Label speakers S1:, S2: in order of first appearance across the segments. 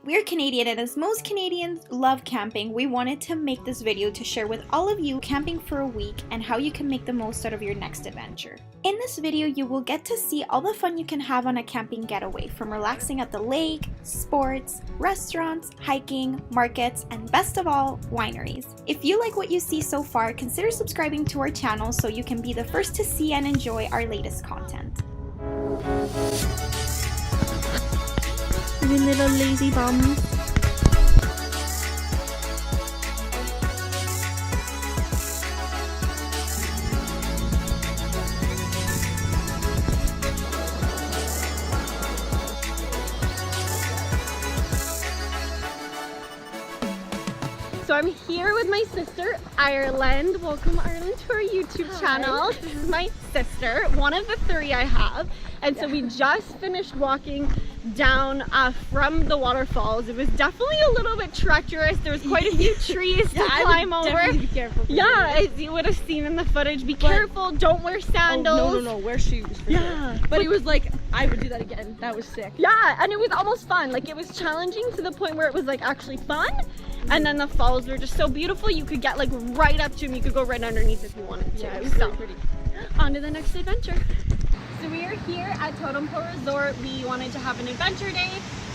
S1: We're Canadian, and as most Canadians love camping, we wanted to make this video to share with all of you camping for a week and how you can make the most out of your next adventure. In this video, you will get to see all the fun you can have on a camping getaway, from relaxing at the lake, sports, restaurants, hiking, markets, and best of all, wineries. If you like what you see so far, consider subscribing to our channel so you can be the first to see and enjoy our latest content. You little lazy bums.
S2: So I'm here with my sister, Ireland. Welcome, Ireland, to our YouTube channel. This is my sister, one of the three I have. And so we just finished walking down from the waterfalls. It was definitely a little bit treacherous. There was quite a few trees to climb over.
S3: Be careful.
S2: As you would have seen in the footage. Be careful, don't wear sandals.
S3: Oh, no, wear shoes.
S2: Yeah.
S3: But it was like, I would do that again. That was sick.
S2: Yeah, and it was almost fun. Like, it was challenging to the point where it was like actually fun. And then the falls were just so beautiful. You could get like right up to them. You could go right underneath if you wanted to.
S3: Yeah, it was so pretty.
S2: On to the next adventure. So we are here at Totem Resort. We wanted to have an adventure day,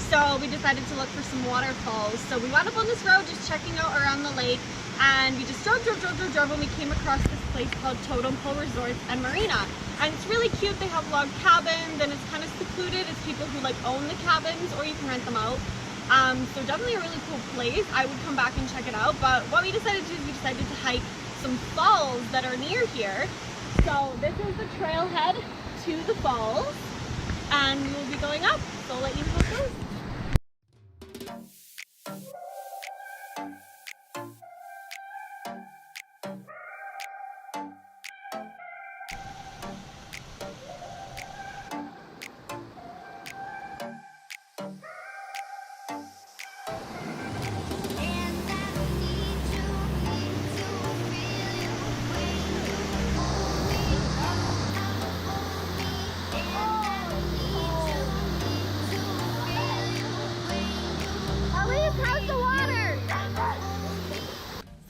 S2: so we decided to look for some waterfalls. So we wound up on this road just checking out around the lake, and we just drove, and we came across this place called Totem Resort and Marina. And it's really cute. They have log cabins, and it's kind of secluded. It's people who like own the cabins, or you can rent them out. So definitely a really cool place. I would come back and check it out, but what we decided to do is we decided to hike some falls that are near here. So this is the trailhead to the falls, and we will be going up, so I'll let you know how it goes.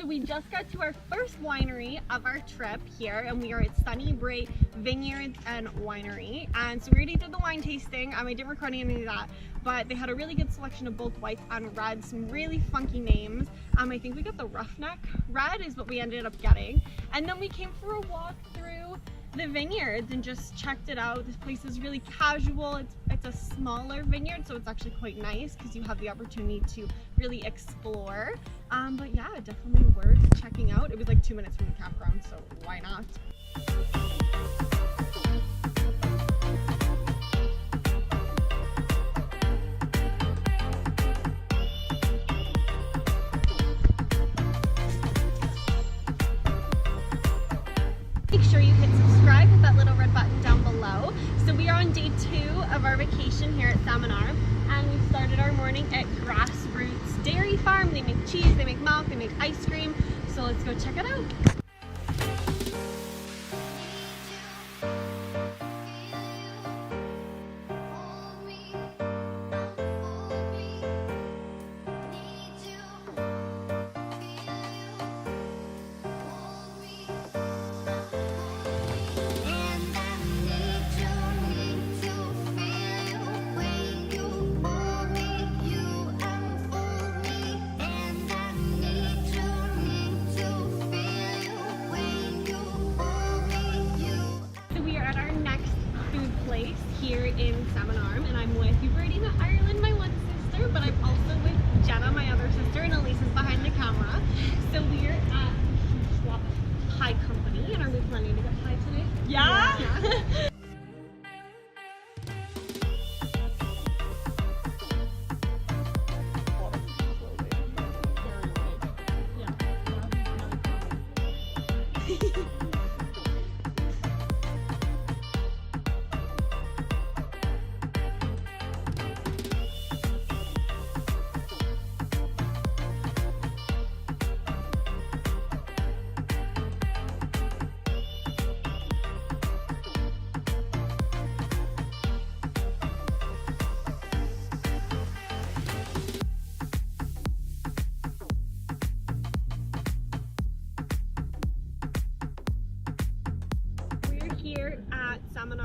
S2: We just got to our first winery of our trip here, and we are at Sunny Bray Vineyard and Winery. And so we already did the wine tasting. I didn't record any of that, but they had a really good selection of both whites and reds, some really funky names. I think we got the Roughneck Red is what we ended up getting. And then we came for a walk through the vineyards and just checked it out. This place is really casual. It's a smaller vineyard, so it's actually quite nice because you have the opportunity to really explore. But yeah, definitely worth checking out. It was like 2 minutes from the campground, so why not? Make sure you hit subscribe, hit that little red button down below. So we are on day 2 of our vacation here at Salmon Arm, and we started our morning at Grassroots Dairy Farm. They make cheese, they make milk, they make ice cream. So let's go check it out.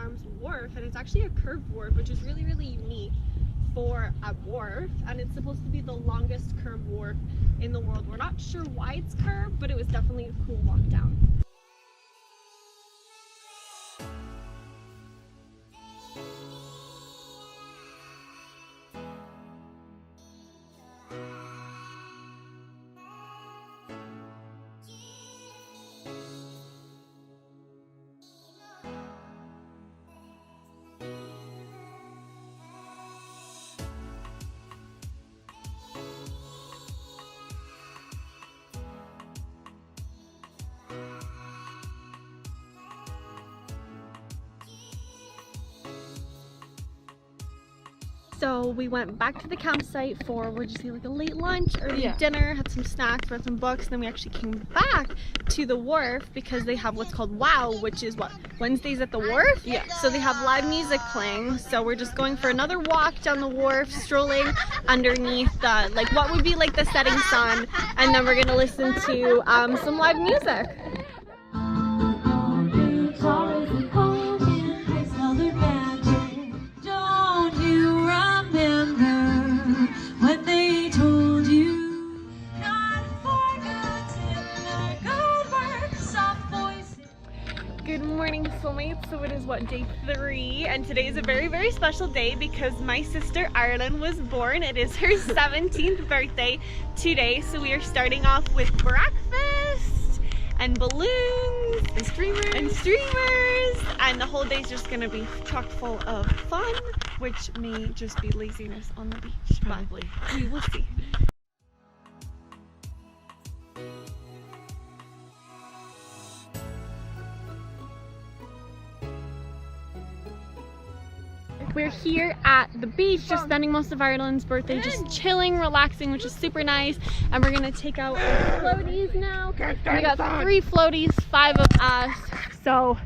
S2: Arm's wharf, and it's actually a curved wharf, which is really, really unique for a wharf, and it's supposed to be the longest curved wharf in the world. We're not sure why it's curved, but it was definitely a cool walk down. So we went back to the campsite for, we'll just say like a late lunch, early dinner, had some snacks, read some books, then we actually came back to the wharf because they have what's called WOW, which is what, Wednesdays at the wharf? Yeah. So they have live music playing, so we're just going for another walk down the wharf, strolling underneath the, like what would be like the setting sun, and then we're gonna listen to some live music. Good morning, soulmates. So it is what, day 3, and today is a very, very special day because my sister Ireland was born. It is her 17th birthday today, so we are starting off with breakfast and balloons and streamers, and the whole day is just gonna be chock full of fun, which may just be laziness on the beach. Probably. But we will see. We're here at the beach, just spending most of Ireland's birthday just chilling, relaxing, which is super nice. And we're gonna take out our floaties now. We got 3 floaties, 5 of us. So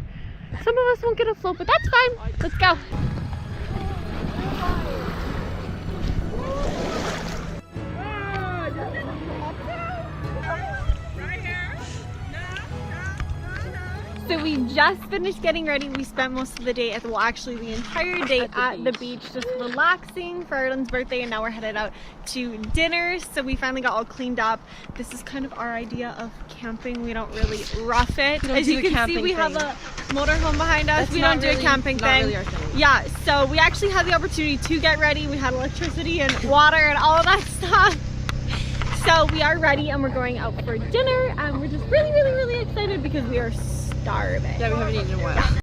S2: some of us won't get a float, but that's fine. Let's go. So we just finished getting ready. We spent most of the day at, well, actually the entire day at the beach, just relaxing for Ireland's birthday, and now we're headed out to dinner. So we finally got all cleaned up. This is kind of our idea of camping. We don't really rough it. As you can see, we have a motorhome behind us. We don't do a camping thing. Really our thing. Yeah, so we actually had the opportunity to get ready. We had electricity and water and all of that stuff. So we are ready and we're going out for dinner, and we're just really, really, really excited because we are starving. Yeah, we haven't eaten in a while.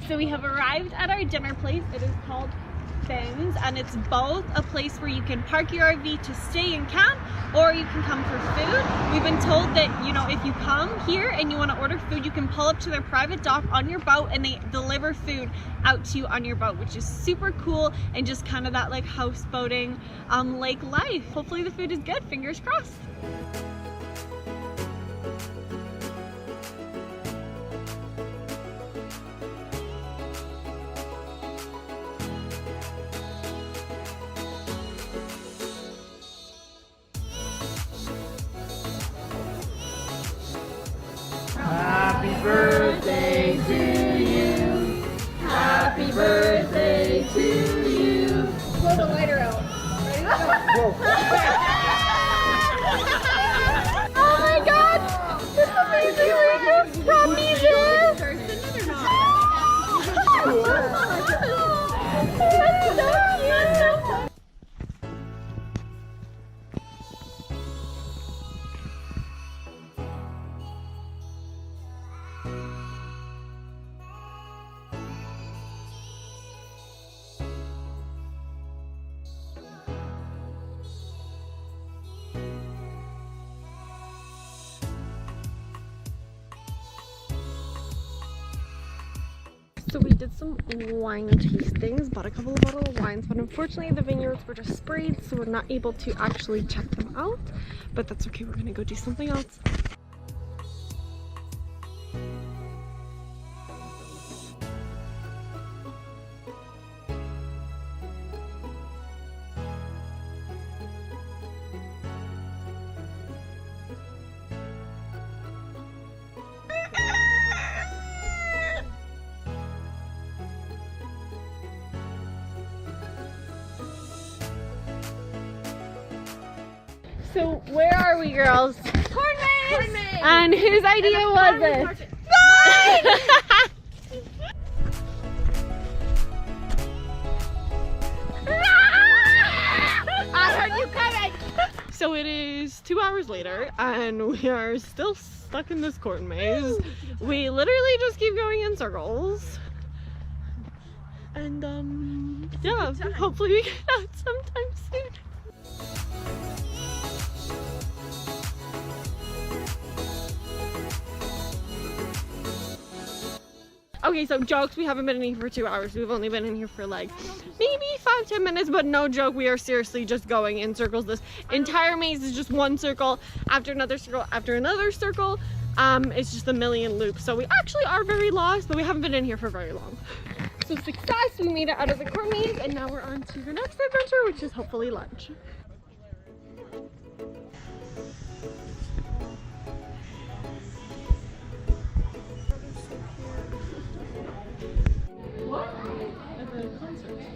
S2: So we have arrived at our dinner place. It is called Things, and it's both a place where you can park your RV to stay and camp, or you can come for food. We've been told that, you know, if you come here and you want to order food, you can pull up to their private dock on your boat and they deliver food out to you on your boat, which is super cool, and just kind of that like houseboating lake life. Hopefully the food is good, fingers crossed.
S4: Happy birthday to you. Happy birthday to you.
S3: Blow the lighter out. Ready? Go.
S2: Oh my god! This amazing rings from Egypt! That's so cute! So we did some wine tastings, bought a couple of bottles of wines, but unfortunately the vineyards were just sprayed, so we're not able to actually check them out. But that's okay, we're gonna go do something else. So where are we, girls?
S3: Corn maze!
S2: And whose idea was it?
S3: Mine! I heard you coming!
S2: So it is 2 hours later and we are still stuck in this corn maze. We literally just keep going in circles. And yeah, hopefully we get out sometime soon. Okay, so jokes, we haven't been in here for 2 hours. We've only been in here for like maybe 5-10 minutes, but no joke, we are seriously just going in circles. This entire maze is just one circle after another circle after another circle. It's just a million loops. So we actually are very lost, but we haven't been in here for very long. So success, we made it out of the corn maze and now we're on to the next adventure, which is hopefully lunch.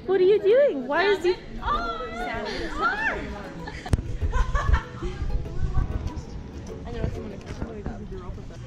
S2: What are you doing? Why is he?
S3: Oh, Salmon Arm!
S2: I know somebody grew up with that.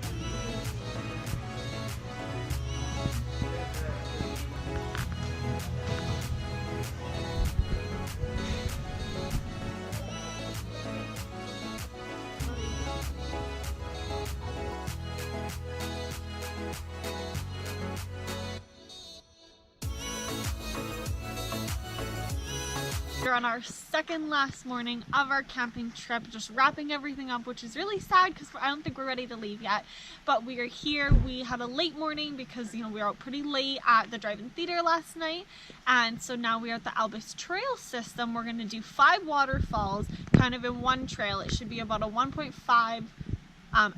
S2: We're on our second last morning of our camping trip, just wrapping everything up, which is really sad because I don't think we're ready to leave yet. But we are here. We had a late morning because, you know, we were out pretty late at the drive-in theater last night, and so now we are at the Abbey trail system. We're going to do 5 waterfalls kind of in one trail. It should be about a 1.5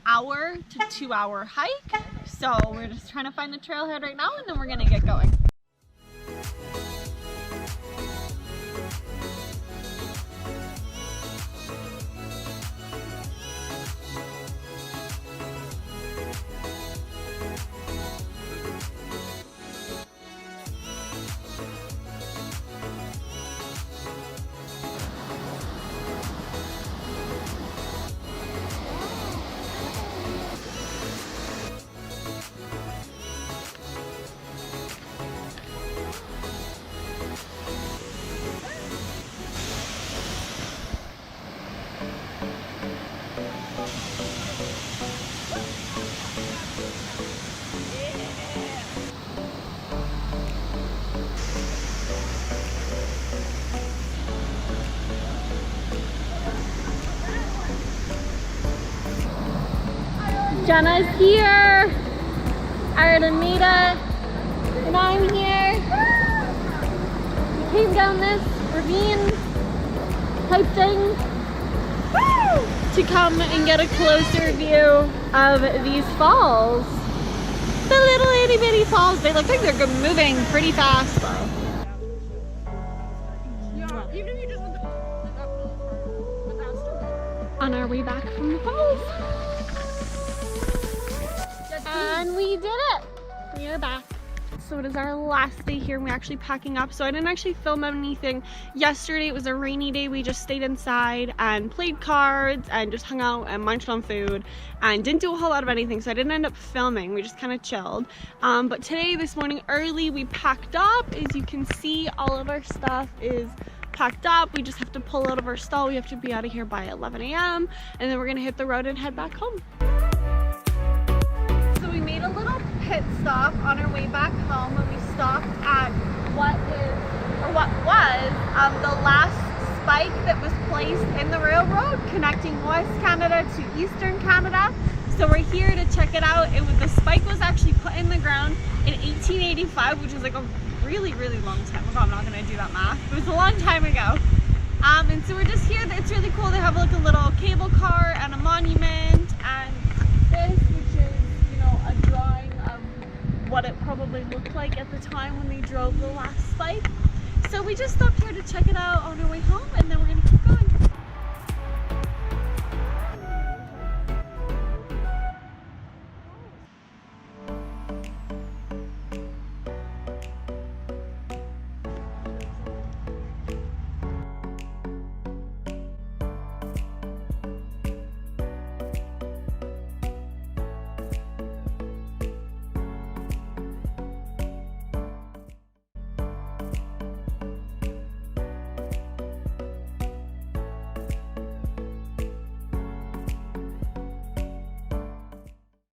S2: hour to 2 hour hike. So we're just trying to find the trailhead right now and then we're going to get going. Jenna's here, Artemida, and I'm here. We came down this ravine type thing to come and get a closer view of these falls. The little itty bitty falls, they look like they're moving pretty fast though.
S3: Even if you just went
S2: On our way back from the falls. And we did it! We are back. So it is our last day here and we're actually packing up. So I didn't actually film anything yesterday. It was a rainy day. We just stayed inside and played cards and just hung out and munched on food and didn't do a whole lot of anything. So I didn't end up filming. We just kind of chilled. But today, this morning early, we packed up. As you can see, all of our stuff is packed up. We just have to pull out of our stall. We have to be out of here by 11 a.m. and then we're gonna hit the road and head back home. We made a little pit stop on our way back home and we stopped at what was the last spike that was placed in the railroad connecting West Canada to Eastern Canada. So we're here to check it out. The spike was actually put in the ground in 1885, which is like a really, really long time ago. I'm not gonna do that math. It was a long time ago. And so we're just here. It's really cool. They have like a little cable car and a monument and this, which is, you know, a drawing of what it probably looked like at the time when they drove the last spike. So we just stopped here to check it out on our way home and then we're gonna keep going.